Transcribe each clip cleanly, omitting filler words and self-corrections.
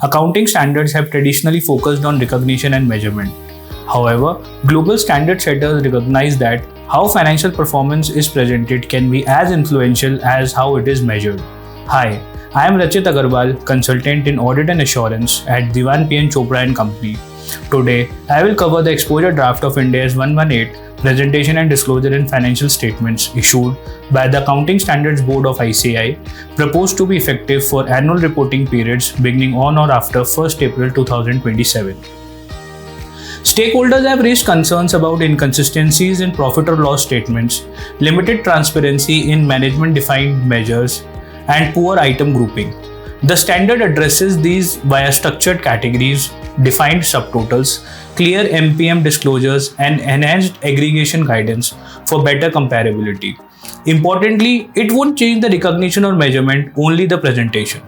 Accounting standards have traditionally focused on recognition and measurement. However, global standard setters recognize that how financial performance is presented can be as influential as how it is measured. Hi, I am Rachit Agarwal, consultant in Audit and Assurance at Diwan P. Chopra and Company. Today, I will cover the exposure draft of Ind AS 118, Presentation and Disclosure in Financial Statements issued by the Accounting Standards Board of ICAI, proposed to be effective for annual reporting periods beginning on or after 1st April 2027. Stakeholders have raised concerns about inconsistencies in profit or loss statements, limited transparency in management-defined measures, and poor item grouping. The standard addresses these via structured categories, defined subtotals, clear MPM disclosures, and enhanced aggregation guidance for better comparability. Importantly, it won't change the recognition or measurement, only the presentation.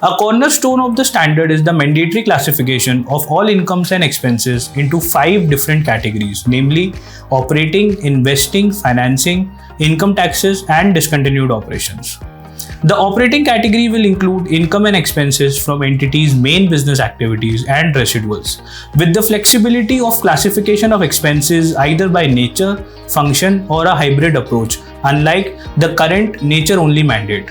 A cornerstone of the standard is the mandatory classification of all incomes and expenses into 5 different categories, namely operating, investing, financing, income taxes, and discontinued operations. The operating category will include income and expenses from entities' main business activities and residuals, with the flexibility of classification of expenses either by nature, function, or a hybrid approach, unlike the current nature-only mandate.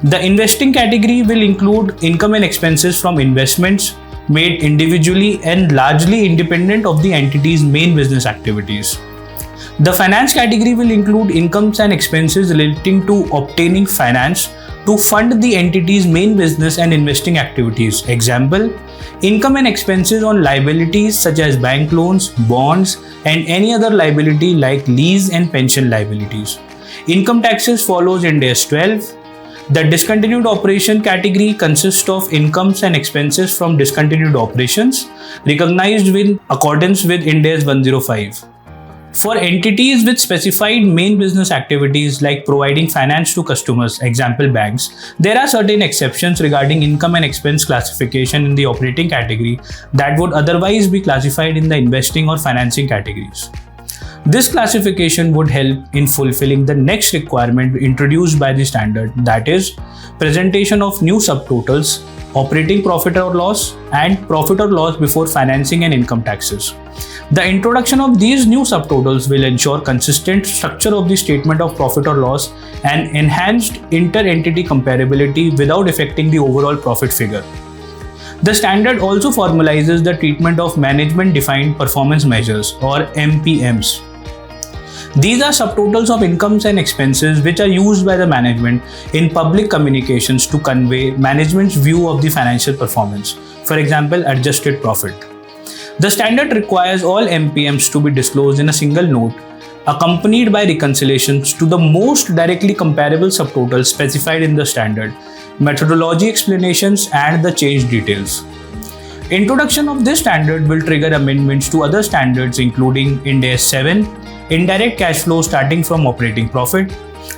The investing category will include income and expenses from investments made individually and largely independent of the entity's main business activities. The finance category will include incomes and expenses relating to obtaining finance to fund the entity's main business and investing activities. Example, income and expenses on liabilities such as bank loans, bonds, and any other liability like lease and pension liabilities. Income taxes follows Ind AS 12. The discontinued operation category consists of incomes and expenses from discontinued operations recognized in accordance with Ind AS 105. For entities with specified main business activities like providing finance to customers, example banks, there are certain exceptions regarding income and expense classification in the operating category that would otherwise be classified in the investing or financing categories. This classification would help in fulfilling the next requirement introduced by the standard, that is, presentation of new subtotals, operating profit or loss, and profit or loss before financing and income taxes. The introduction of these new subtotals will ensure consistent structure of the statement of profit or loss and enhanced inter-entity comparability without affecting the overall profit figure. The standard also formalizes the treatment of management-defined performance measures or MPMs. These are subtotals of incomes and expenses which are used by the management in public communications to convey management's view of the financial performance. For example, adjusted profit. The standard requires all MPMs to be disclosed in a single note, accompanied by reconciliations to the most directly comparable subtotals specified in the standard, methodology explanations, and the change details. Introduction of this standard will trigger amendments to other standards including Ind AS 7, indirect cash flow starting from operating profit,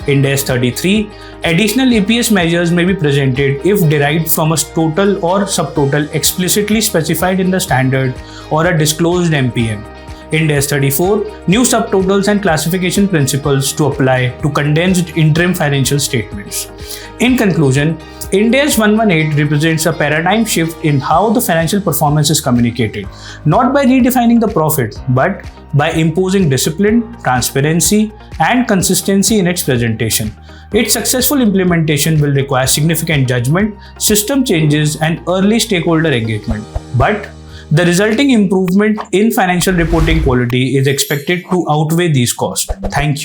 Ind AS 33, additional EPS measures may be presented if derived from a total or subtotal explicitly specified in the standard or a disclosed MPM. Ind AS 34, new subtotals and classification principles to apply to condensed interim financial statements. In conclusion, Ind AS 118 represents a paradigm shift in how the financial performance is communicated, not by redefining the profit, but by imposing discipline, transparency, and consistency in its presentation. Its successful implementation will require significant judgment, system changes, and early stakeholder engagement. But the resulting improvement in financial reporting quality is expected to outweigh these costs. Thank you.